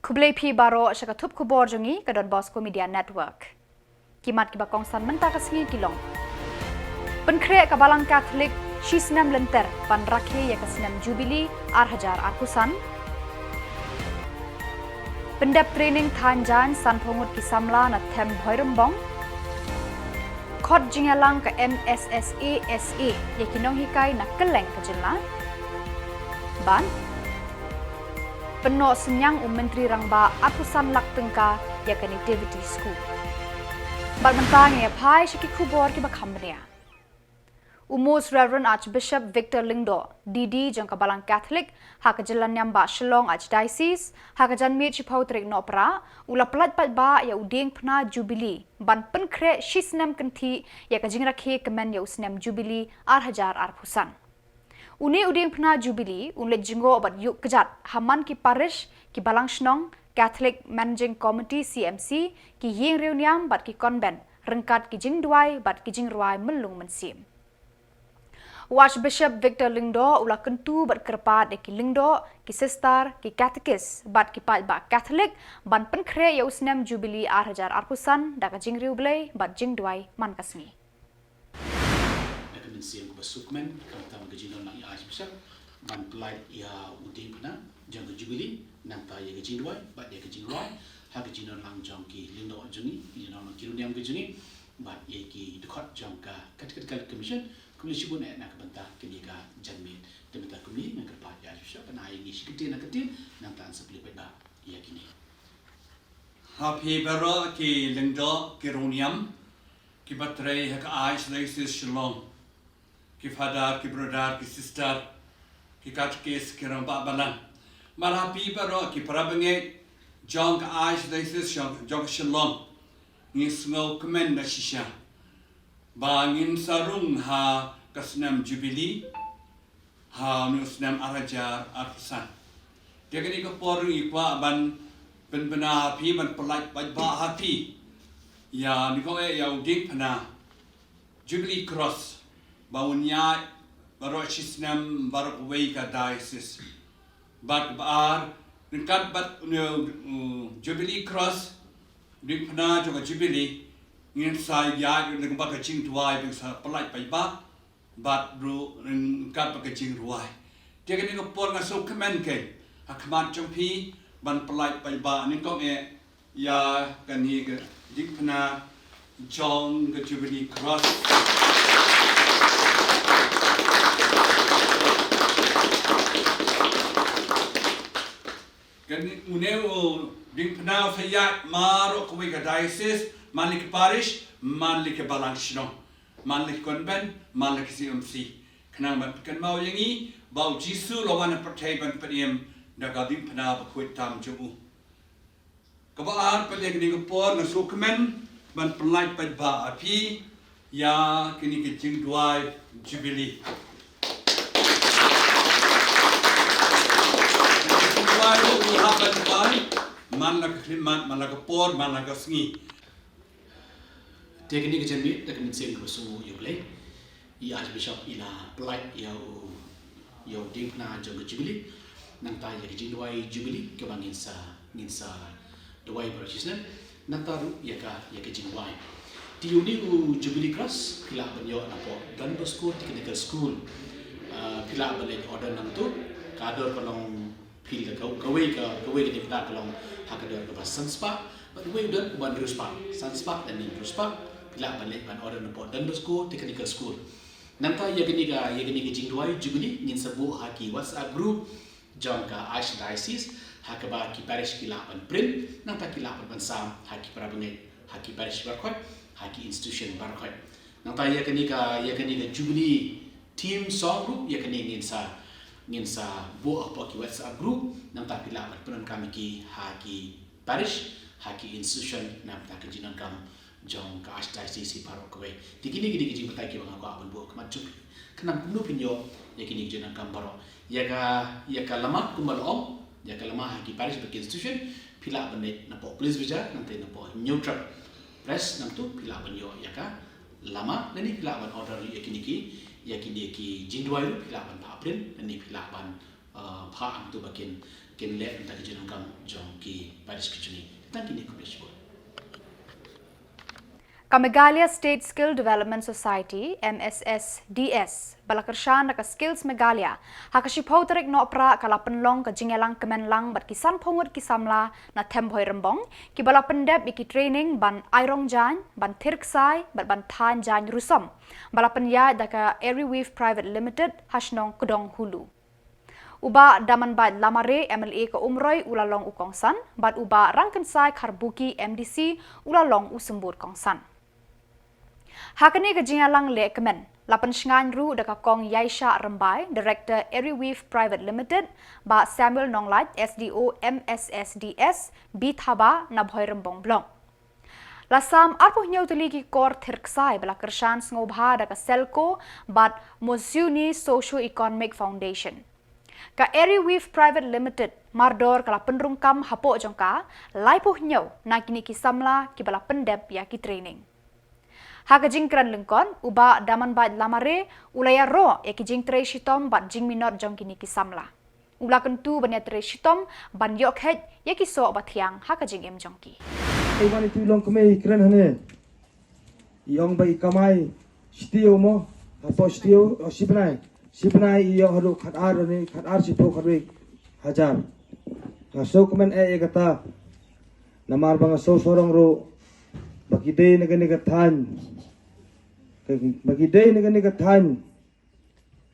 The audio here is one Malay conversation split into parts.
Khublepi baro syakatup Khuborjylla ke Bosco Media Network. Kimat kiba kongsan mentah kesengi kilong. Penkrek kabalang Katolik Shisnam lenter pan rakhe ya kesenam Jubili Arhajar Arkusan. Pendap training Thanjan San Pongut ki Samla na Them Bhoirembong. Khot Jylla ke MSSA ya kinong hikai na keleng ke Jylla. Ban Penok senyang Menteri Rangba Arkusan lak tengka ya connectivity school. Bat mentang ya pai syaki Khubor ki bakamria. Most Reverend Archbishop Victor Lingdo, DD jong kabalang Catholic, hak Jylla nyamba Shillong Archdiocese, hak janmi chipau trik NOHPRAH, ula pelat pat ba ya udeng pna Jubili, ban penkre shisnam kenti ya kajing rakhe kemen ya usnam Jubili Arhajar Arpusan. Uni udeng pna Jubili, unlet jinggo bat yuk kejat, haman ki parish, ki balang shnong, Catholic Managing Committee CMC, ki ying reuniam bat ki konben, rengkat ki jing duai bat ki jing ruai melung mensim. Archbishop Victor Lingdo ula kentu bat kerpat ki Lingdo, ki sister, ki catechist, bat ki pat ba Catholic, ban penkre ya usnam Jubili Arhajar Arpusan, da ka jing riu blay, bat jing duai man kasni. Mensiam bersukmen kata mengajikan nak Archbishop man pelai ia udin puna jang Jubili nanta ia gajin duai bat dia gajin duai ha gajin lang jang ki Lindo jungi ia nama kiruniam gajungi bat ia ki dekat jang ka katikal commission kumli sibun nak bentah kini ka janmin dementar kumli nak kerpat Archbishop pan ai ni siketin nak ketin nanta sepli ba ia kini happy baro ki Lindo kiruniam ki batrai hak Archdiocese Shillong ki father, ki brother, ki sister, ki catechist, ki ramba balang. Malapi baro ki parabange jong ka Archdiocese jong Shillong ngi sngo kemen na shisha. Bangin sarung ha kasnam Jubili ha nusnam Arhajar Arpusan. Dia kini ke pori kwa ban benbena happy ban pelai ba happy. Ya ni ko ya udik pana Jubilee Cross baunya baru sisnam baru kuwei ka diocese bat bar dekat bat Jubilee Cross di pernah juga Jubilee ingin saya dengan bak kecing tuai bangsa pelai pai ba bat ru dekat bak kecing tuai dia kini ngepor ngasuk kemen ke akmat jompi ban pelai pai ba ni kong ya kan ni di pernah jong ke Jubilee Cross kan uneu ding pnau sayat maro kuwi ka diocese manlik parish manlik balang shnong manlik konben manlik CMC kanang kan mau yangi bau jisu lawan pertai ban pediem daga ding pnau bakwit tam jubu kabar pedeg ni gopor nasu kemen ban pelai pad ba api ya kini kecing duai Jubilee man la khlimat man la por man la gasngi teknik janmi tak mensiam bersungguh yuble i Archbishop ila pelai ya udin pna jong Jubili nanta ya gajin duai Jubili ke bangin sa duai barchisna nanta ru ya gajin duai di uni Jubilee Cross pila banyo napo donbosco technical school pila balik order nang tu kador kolong pil kawai ke dipna kolong hakador ke sanspa but we don ban ruspa sanspa dan ni ruspa pila balik ban order napo donbosco technical school nanta ya gini jing duai Jubili ngin sebu haki WhatsApp group jong ka Archdiocese hakaba ki parish ki lapan print nanta ki lapan ban sam haki parabangai haki parish barkoi haki institution barkoi nanta ya gini Jubili team song group ya ngin sa bu apa ki WhatsApp group nanta pila penon kami ki haki parish haki institution nanta ki jinan kam jong ka Archdiocese parok kowe dikini jing petai ki bang aku abon bu kemacup kenam kunu pinyo ya kini jinan kam parok ya ka lama kumal om ya ka lama haki parish bagi institution pila benet napo police bija nanti napo neutral press nantu pila banyo ya ka lama nani pila ban order ya kini ki jing duai pila ban April nani pila ban pha am tu bakin kin le ta ki jong kam jong ki paris ki chuni tan ki ni ko besh Meghalaya State Skill Development Society MSSDS balakershan ka skills Meghalaya hakashipau tarik NOHPRAH kala penlong ka jingelang kemenlang bat kisan pongut ki Samla na thembhoi rembong ki bala pendep iki training ban airong jan ban thirksai ban than jan rusom bala penya daka Airy Weave Private Limited hasnong kudong hulu uba daman bat lamare MLA ke umroi ulalong ukongsan bat uba rangkensai karbuki MDC ulalong usembur kongsan Hakani ke jingalang le kemen lapan shngan ru daka kong Yaisha Rembai Director Airy Weave Private Limited ba Samuel Nonglat SDO MSSDS Bithaba na bhoi rembong blong Lasam arpo nyau tuli ki kor thirksai bala kershan ngobha daka Selco bat Mosuni Socio Economic Foundation Ka Airy Weave Private Limited mardor kala penrungkam hapo jongka laipoh nyau na kini ki Samla ki bala pendep ya ki training Haka jingkran lengkon uba daman bat lamare ulaya ro eki jing tre shitom bat jing minot jong kini ki Samla ula kentu banya tre shitom ban yok het yeki so bathiang haka jing em jong ki Iwan itu long kemai keren hane Iong bai kamai Shtio mo Apa shtio Sibnai iong haru khatar sipo kharwe hajar Ngaso kemen kata Namar bang so sorong ro Bagi day naga than Bagi day naga than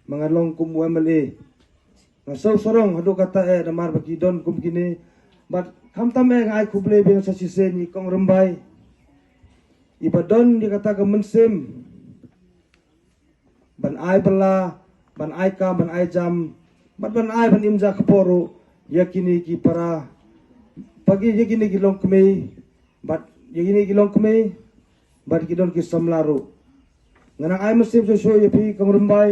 Mga long kum MLA Ngaso sorong hadu kata namar bagi don kum kini But kamtam ngai kuble biang sa sisen ni kong rembai Ibadon dikata ke mensem Ban ai bala ban ai ka ban ai jam ban ai ban imja khuporo yakini ki para pagi yakini ki long kmei bat yakini ki long kmei bat ki don ki samlaro ngana ai mensem so yapi kong rembai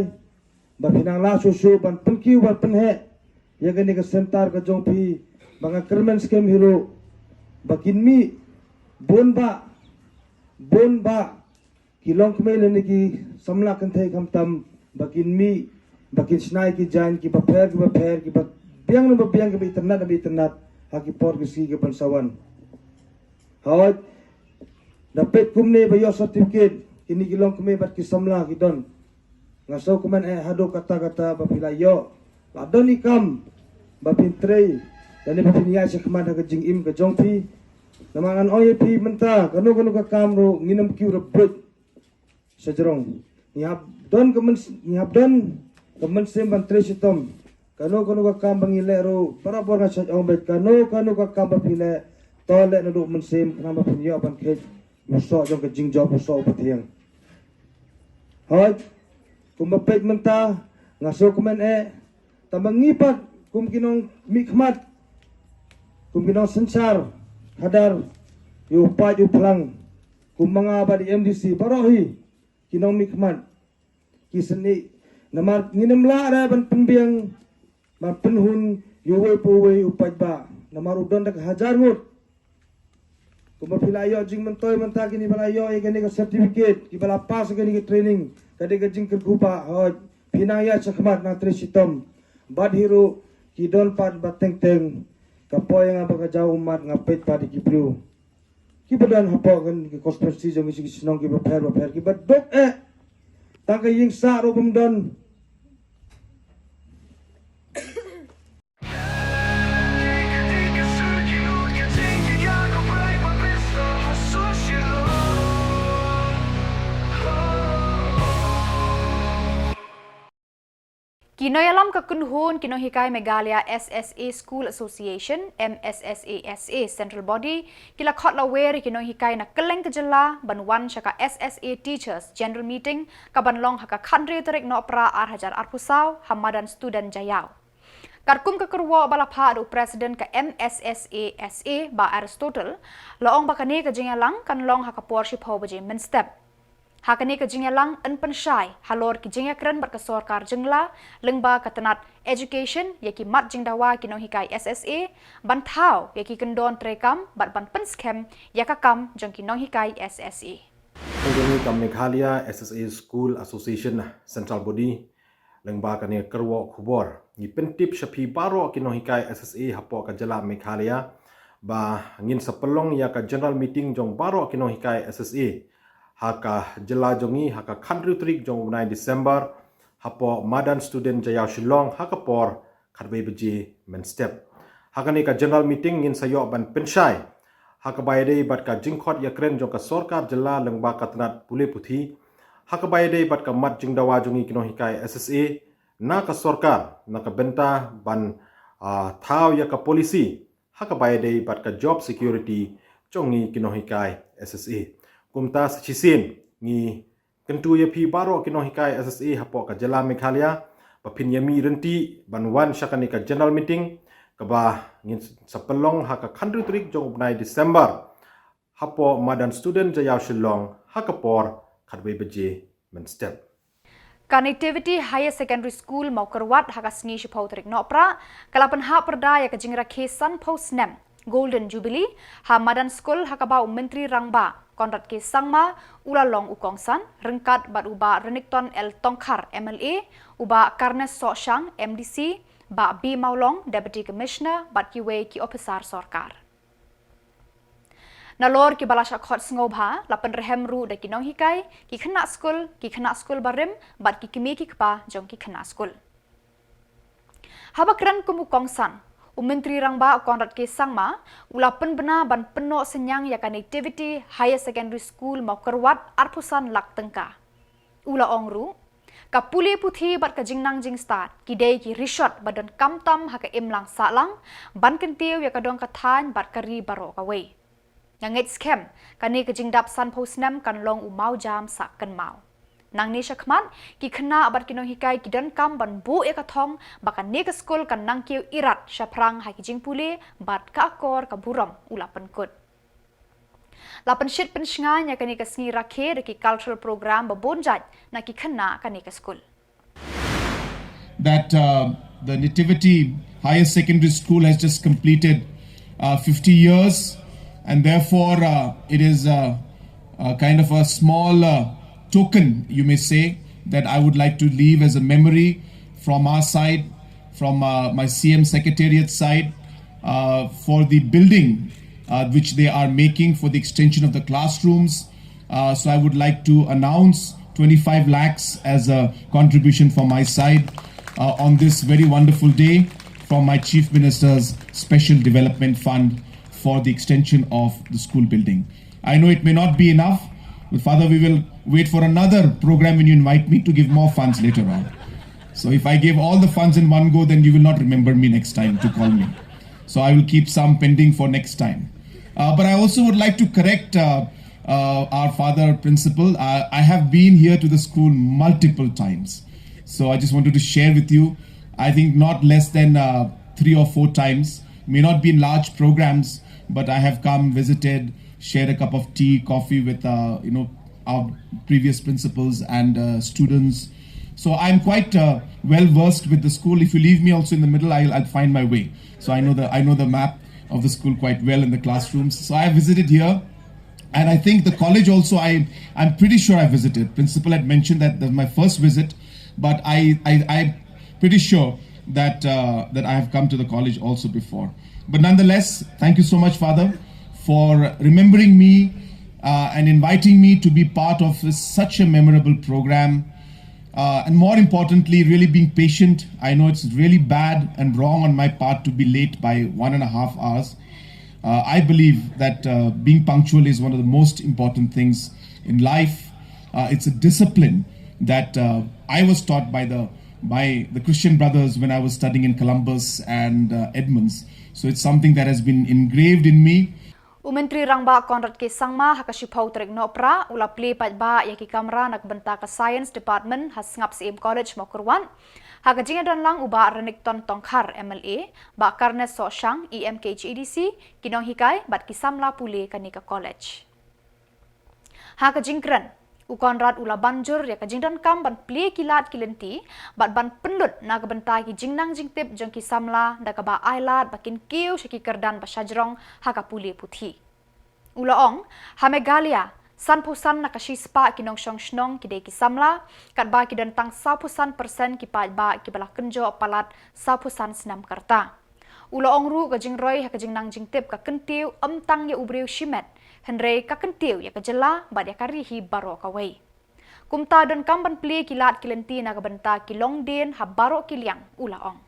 ba pinang la so ban penki ban penhe yakini ke sentar ke jongpi banga kermen skem hero bakin mi bonba kilong kmei lene ki samla kan thai kamtam bakin mi bakin snai ki jan ki baper ki biang ki internet haki por ki si ki bansawan hawat dapat kumne ba yo certificate kini kilong kmei bat ki samla ki don ngaso kuman hado kata ba pilayo ladon ikam ba pintrei dan ba pinya sa kamada ka jing im ka jongpi namangan oyepi menta kanu ka kamro nginam ki rebut sejerong nihab don kemen semban tresitom kanu ka kam bangilero para bor nga sa ombet kanu ka kam pile tole na do mensem kanamba pinyo ban ke muso jong ka jing job muso patiang hoy kumbapet menta ngaso kumen tamangipat kum kinong mikmat kum kinong sensar hadar yu pa yu plang kum mga ba di MDC barohi kinong mikmat kiseni namar nginamla ra ban pembiang ban penhun yuwe puwe upaj ba namar udon dak hajar ngut kuma pilayo jing mentoy menta kini balayo igani ka certificate ki bala pas igani ka training kade ka jing kuba hoj pinaya chakmat na tresitom bad hero ki don pat bateng kapoy nga baka jaw umat nga peit pa di kibru ki badan hapo kan ki konspirasi jong isi sinong ki baper ki badok tangka ying sa ro bumdon Kinoyalam ka kunhun kinohikai Meghalaya SSA School Association MSSASA Central Body kila khotla wer kinohikai na keleng ke Jylla banwan shaka SSA Teachers General Meeting ka banlong haka khandri tarik NOHPRAH arhajar arpusau hamadan student jayau karkum ka kerwo balapha do president ka MSSASA ba Aristotle laong bakani ka jingalang kanlong haka porship ho baje men step Hakani ka jingalang pensyai halor ki jingakran berkesorkar jengla lengba katenat education yaki mat jingdawa kinohikai SSA bantau yaki kendon trekam bat ban penskem yakakam jong kinohikai SSA. Kami kam Meghalaya SSA School Association Central Body lengba kani kerwo Khubor ni pentip shapi baro kinohikai SSA hapo ka Jylla Meghalaya ba ngin sapelong ya ka general meeting jong baro kinohikai SSA haka Jylla jongi haka country trik jong 9 December hapo madan student jaya Shillong haka por khatbai beji men step haka ni ka general meeting ngin sayo ban penshai haka bayade bat ka jingkhot ya kren jong ka sarkar Jylla lengba katnat pule puthi haka bayade bat ka mat jingdawa jongi kinohikai SSA NAKA sarkar naka benta ban thau ya ka polisi haka bayade bat ka job security jongi kinohikai SSA kumta sichisin ngi kentu ya pi baro kinohikai SSA hapo ka Jylla Meghalaya papin yami renti banwan shakani ka general meeting kaba ngin sapelong haka country trik jong 9 December hapo madan student jaya Shillong haka por khatbai beje men step Connectivity Higher Secondary School Maukerwat Hakasni Shipotrik NOHPRAH Kalapan ha perda ya kajingra kesan postnem Golden Jubilee ha madan school hakaba menteri rangba Konrad ke sangma ulalong ukongsan rengkat bat uba renikton el tongkar MLA uba karnes soshang MDC ba B Maulong Deputy Commissioner bat kiwe ki officer sarkar Nalor ki balasha khot ngobha lapan rehem ru da kinong hikai ki khana school barim bat ki kimi ki kpa jong ki khana school habakran kumu kongsan Menteri Rangba Konrad ke sangma ulapan bena ban peno senyang ya connectivity Higher Secondary School Maukerwat arpusan lak tengka ula ongru kapule puthi bat ka jingnang jing start kidei ki rishot badan kamtam haka imlang salang ban kentiu ya kadong kathan bat kari baro kawe Nangit scam kani kejingdap san postnem kan long umau jam sak kan mau. Nang ni syakmat ki kena abat kinong hikai ki dan kam ban bu e kathong bakan ne ke skol kan nang kiu irat syaprang hai kijing pule bat ka akor ka buram ulapan kut. Lapan shit penshnganya kani ke sngi rakhe de ki cultural program babonjat na ki kena kani ke skol. That the Nativity Higher Secondary School has just completed 50 years. And therefore, it is kind of a small token, you may say, that I would like to leave as a memory from our side, from my CM Secretariat side, for the building which they are making for the extension of the classrooms. So I would like to announce 25 lakhs as a contribution from my side on this very wonderful day from my Chief Minister's Special Development Fund for the extension of the school building. I know it may not be enough, but Father, we will wait for another program when you invite me to give more funds later on. So if I give all the funds in one go, then you will not remember me next time to call me. So I will keep some pending for next time. But I also would like to correct our Father Principal. I have been here to the school multiple times. So I just wanted to share with you, I think not less than 3 or 4 times, may not be in large programs, but I have come, visited, shared a cup of tea, coffee with our previous principals and students. So I'm quite well versed with the school. If you leave me also in the middle, I'll find my way. So I know the map of the school quite well in the classrooms. So I visited here, and I think the college also I'm pretty sure I visited. Principal had mentioned that was my first visit, but I'm pretty sure that I have come to the college also before. But nonetheless, thank you so much, Father, for remembering me and inviting me to be part of such a memorable program. And more importantly, really being patient. I know it's really bad and wrong on my part to be late by 1.5 hours. I believe that being punctual is one of the most important things in life. It's a discipline that I was taught by the Christian brothers when I was studying in Columbus and Edmonds. So it's something that has been engraved in me. Menteri Rangba Konrad ke sangma hakashipau trek NOHPRAH ula play ba yaki kamera nak benta ka Science Department has ngap CM College Mokurwan hakajinga dan lang uba renikton tongkar MLA ba karne soshang EMKHEDC kinong hikai bat ki Samla pule kanika college hakajingkran Konrad ula banjur ya kajingdan kam ban play kilat kilenti bat ban penlut na kebentai ki jingnang jingtip jong ki Samla da ka ba ailat bakin kiu shaki kerdan ba shajrong haka pule puthi ula ong ha Meghalaya San pusan nakashi spa kinong shong shnong kide ki Samla kat ba ki dan tang 100% ki pa ba ki bala kenjo palat 100% senam karta. Ula ongru ka jing roy ha ka jing nang jing tip ka kentiu tang ya ubriu shimet henre ka kentiu ya ka Jylla ba ya karihi baro ka wei. Kumta don kamban pli kilat kilenti na ka benta ki Longdin ha baro kiliang ula ong.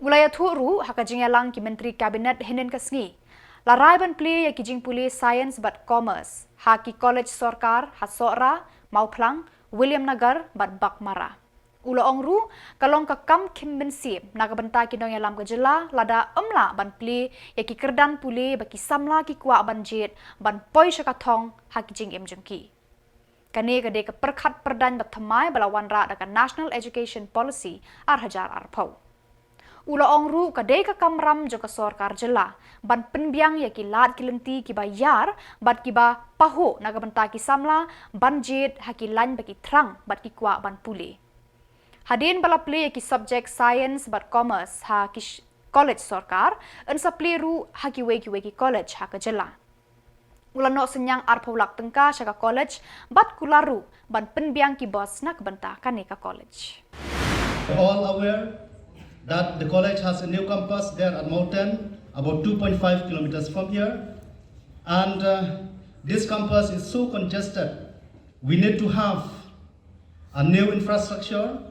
Ulaya thuru ha ka jing yalang ki menteri kabinet hinen kasngi. Larai ban pli ya ki jing puli science but commerce ha ki college sorkar ha sora mauplang William Nagar bat bakmara. Ula ongru kalong ka kam kim bin sip nagabanta ki dong yalam ka Jylla lada la ban pli ya ki kerdan puli baki Samla ki kwa ban jit ban poi syakathong ha ki jing jengki. Kani ka de ka perkhat perdan bat thamai balawan ra da ka National Education Policy ar hajar ar pau. Ula ongru ka de ka kamram jo ka sorkar Jylla ban penbiang ya ki lat kilenti ki bayar bat ki ba paho nagabanta ki Samla ban jit ha ki lan baki trang bat ki kwa ban puli. Hadin bala pli ki subject science but commerce ha ki college sorkar en sa pli ru ha ki weki college ha ka Jylla. Ulan no senyang arpulak tengka syaka college bat kularu ban penbiang ki bos nak benta kanika college. All aware that the college has a new campus there at Mountain, about 2.5 kilometers from here, and this campus is so congested. We need to have a new infrastructure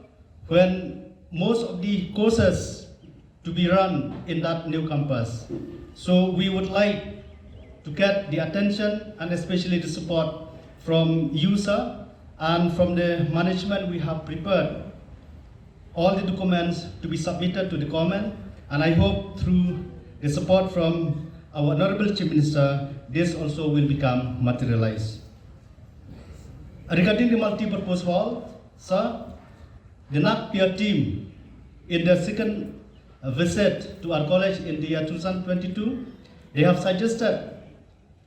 when most of the courses to be run in that new campus. So we would like to get the attention and especially the support from user and from the management. We have prepared all the documents to be submitted to the government, and I hope through the support from our Honorable Chief Minister, this also will become materialized. Regarding the multi-purpose hall, sir, the NAKA team in their second visit to our college in the year 2022, they have suggested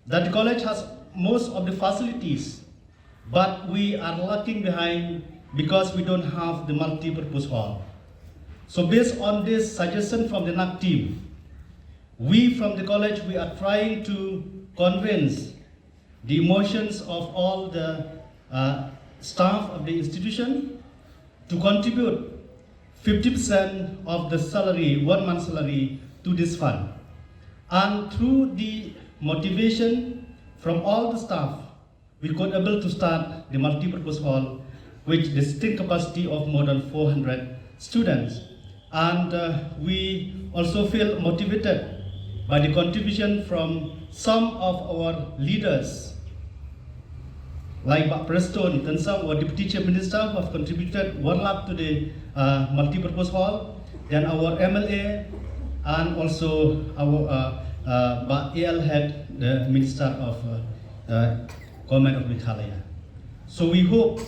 that the college has most of the facilities, but we are lacking behind because we don't have the multi-purpose hall. So based on this suggestion from the NAK team, we from the college, we are trying to convince the emotions of all the staff of the institution to contribute 50% of the salary, 1 month salary, to this fund. And through the motivation from all the staff, we could able to start the multi-purpose hall with the sitting capacity of more than 400 students. And we also feel motivated by the contribution from some of our leaders, like Pak Preston, Tensang, our Deputy Chief Minister, who have contributed 1 lakh to the multi-purpose hall, then our MLA, and also our AL head, the Minister of Government of Meghalaya. So we hope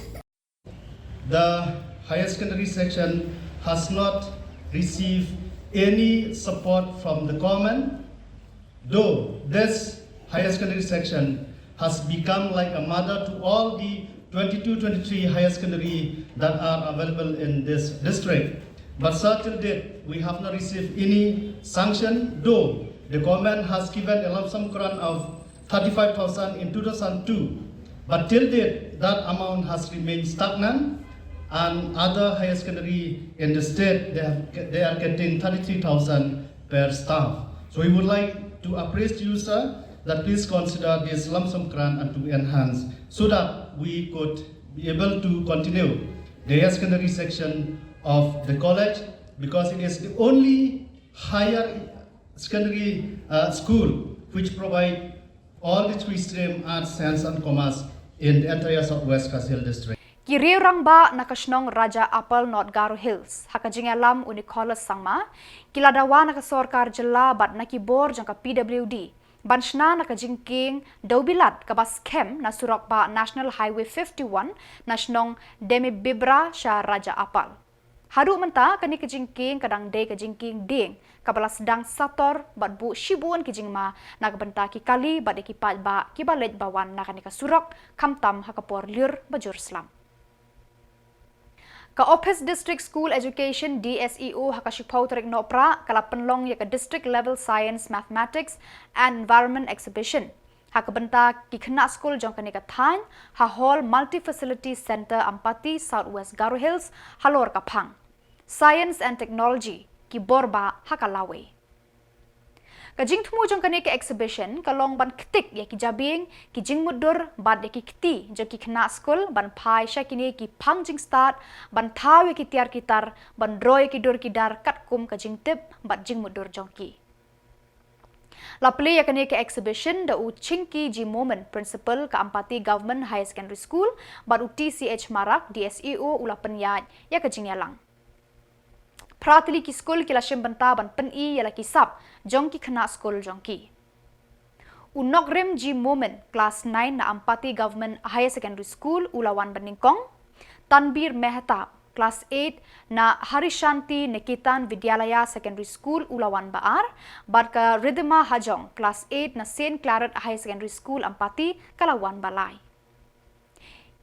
the higher secondary section has not received any support from the government, though this higher secondary section has become like a mother to all the 22-23 higher secondary that are available in this district. But till date, we have not received any sanction, though the government has given a lump sum grant of 35,000 in 2002. But till date, that amount has remained stagnant, and other higher secondary in the state, they are getting 33,000 per staff. So we would like to appraise you, sir, that please consider this lump sum grant and to enhance so that we could be able to continue the higher secondary section of the college, because it is the only higher secondary school which provide all the 3 stream arts, science and commerce in the entire Southwest Khuborjylla district. Kiri orang ba nakasnong Raja Apple North Garo Hills hakajing alam unikolas sangma kiladawa nakasorkar Jylla bat nakibor jangka PWD banshna nakajingking daubilat kabas kem na surok ba National Highway 51 nasnong demi bibra sya Raja Apple. Hadu menta kani kajingking kadang de kajingking ding kabala sedang sator bat bu shibuan kijingma nagbenta ki kali bat ekipat ba kibalet bawan nakanika surok kamtam hakapor liur bajur slam. Ka Office District School Education DSEO hakashipau tarik NOHPRAH kala penlong ya ka District Level Science, Mathematics and Environment Exhibition. hak benta ki khna school jong kani ka than ha hall multi facility center Ampati Southwest Garo Hills halor ka phang science and technology ki borba hakalawe kajing thumu jong kani ke exhibition kalong ban ktik ya ki jabing ki jing mudur bad ya ki kti jo ki khna school ban phai sha kini ki phang jing start ban thaw ya ki tiar kitar ban roy ki dur ki dar kat kum kajing tip bad jing mudur jong ki la play ya kani ke exhibition da u chingki ji moment principal ka Ampati Government High Secondary School bad u TCH Marak DSEO ula penyat ya kajing yalang Pratili ki school ki lashim banta ban peni yala ki sap jong ki khna school jong ki. Unogrim ji moment class 9 na Ampati Government Higher Secondary School Ulawan Baningkong. Tanbir Mehta class 8 na Harishanti Nikitan Vidyalaya Secondary School Ulawan Baar. Barka Ridhima Hajong class 8 na St. Claret Higher Secondary School Ampati Kalawan Balai.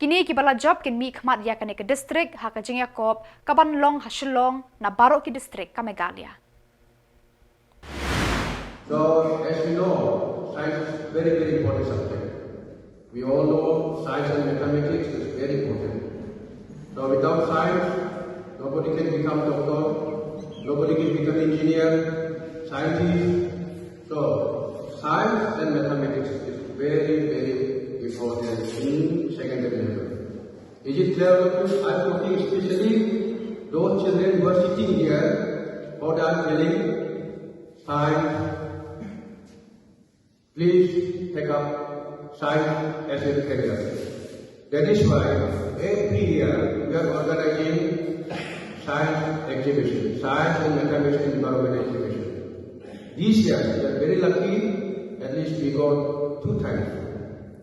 Kini ki bala job kin mi khmat ya kane ke district ha ka jingya kop kaban long ha Shillong na baro ki district ka Meghalaya. So as we know, science is very important subject. We all know science and mathematics is very important. So without science, nobody can become doctor, nobody can become engineer, scientist. So science and mathematics is very important in secondary level. Is it clear with you? I am talking especially those children who are sitting here, what I am telling, science. Please take up science as a career. That is why every year we are organizing science exhibition, science and mathematics environment exhibition. This year we are very lucky, at least we got 2 times.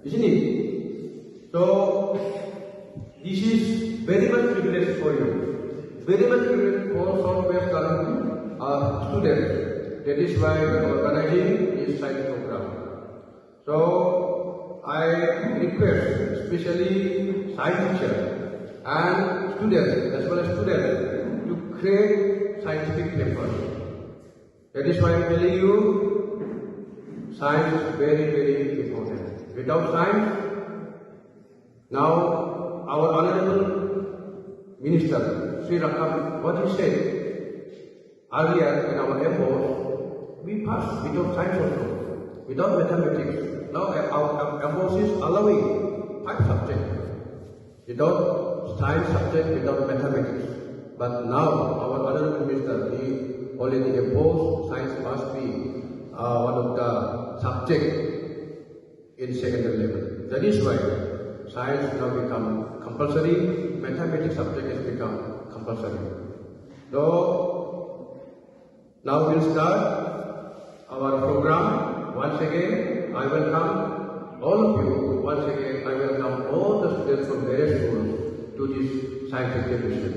Isn't it? So, this is very much privilege for you. Very much privilege for Southwest Garo students. That is why we are organizing this science program. So, I request especially science teachers and students as well as students to create scientific papers. That is why I am telling you, science is very important. Without science, now our Honorable Minister, Sri Rakam, what he said earlier in our airport, we passed without science also, without mathematics. Now our airport is allowing 5 subjects, without science subject, without mathematics. But now our Honorable Minister, he already imposed science must be one of the subjects in secondary level. That is why science now become compulsory, mathematics subject has become compulsory. So now we'll start our program. Once again, I welcome all of you. Once again, I welcome all the students from various schools to this science exhibition.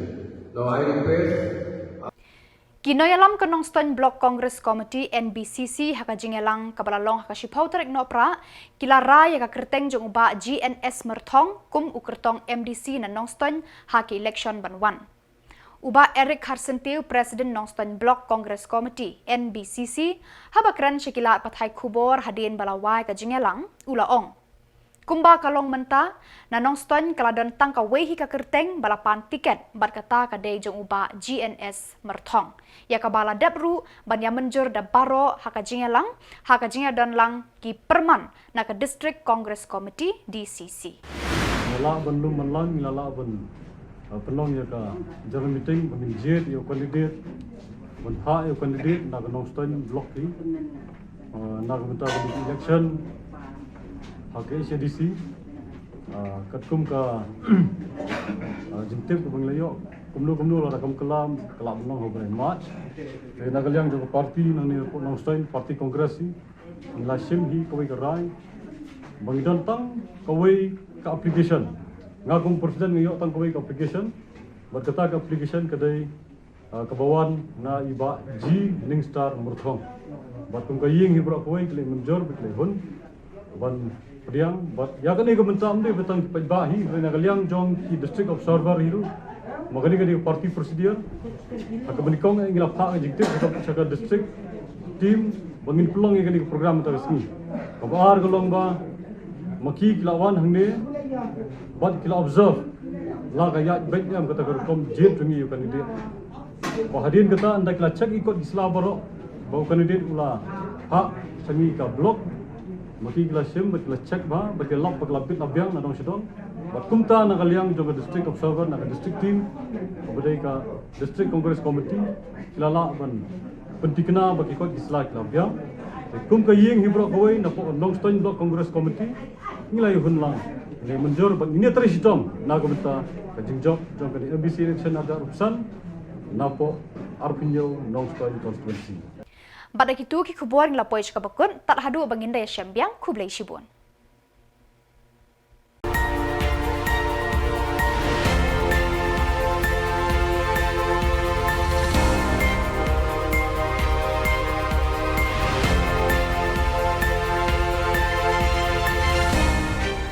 Now I request Kinoyalam kanong Stone Block Congress Committee NBCC haka jingelang kabalalong haka shipau tarik NOHPRAH kilara ya ka kerteng jong uba GNS mertong kum ukertong MDC na Nongstone haki election banwan. Uba Eric Harsentiu Presiden Nongstone Block Congress Committee NBCC habakran shikila pathay Khubor hadin balawai ka jingelang ulaong. Kumba kalong menta na Nongstone kaladon tangka wehi ka kerteng balapan tiket berkata kadai jong uba GNS mertong. Ya kabala dapru banya menjur da baro haka jingelang haka jingadan lang ki perman na ka District Congress Committee DCC. Mala ban lum man lang milala ban penong ya ka general meeting ban jet yo candidate ban ha yo candidate na ka Nongstone block ki na ka menta election hake CDC katkum ka jintip ko banglayo kumlo la kam kalam nong hobre march te nagalyang jo party nang ni Nongstone party kongresi la sim hi koi ka rai bangdan tang koi ka application ngagum presiden ngayo tang koi ka application berkata ka application kadai kabawan na iba G ning star murthong batum ka ying hibra koi kle menjor bikle hun ban Pediang, but ya kan ego mentam de betang paibahi na galyang jong ki district observer hiru magani ka di party procedure akabanikong ang ilapha ang jigtip sa district team bangin pulong ang program ta resmi kabar golong ba maki kilawan hangne bat kila observe la gaya baik yang kata kom jet tungi yu kandidat hadin kata anda kila cek ikut isla baro bau kandidat ula hak sangi ka blok maki kila sim bat kila cek ba bagi lok bagi lapit abyang na dong sidong bat kumta na kaliang joga district observer na district team badai ka district congress committee kila la ban pentikna bagi ikut isla kila abyang kum ka ying hibro kawai na po long stone block congress committee ngilai hunlang ni menjur bang ini terus dom na komita ka jingjok jong ka ABC election ada urusan na po arpinyo long stone constituency Pada kitu ki Khubor ngla poich ka bakun tat hadu banginda ya syambiang Khublai Shibun.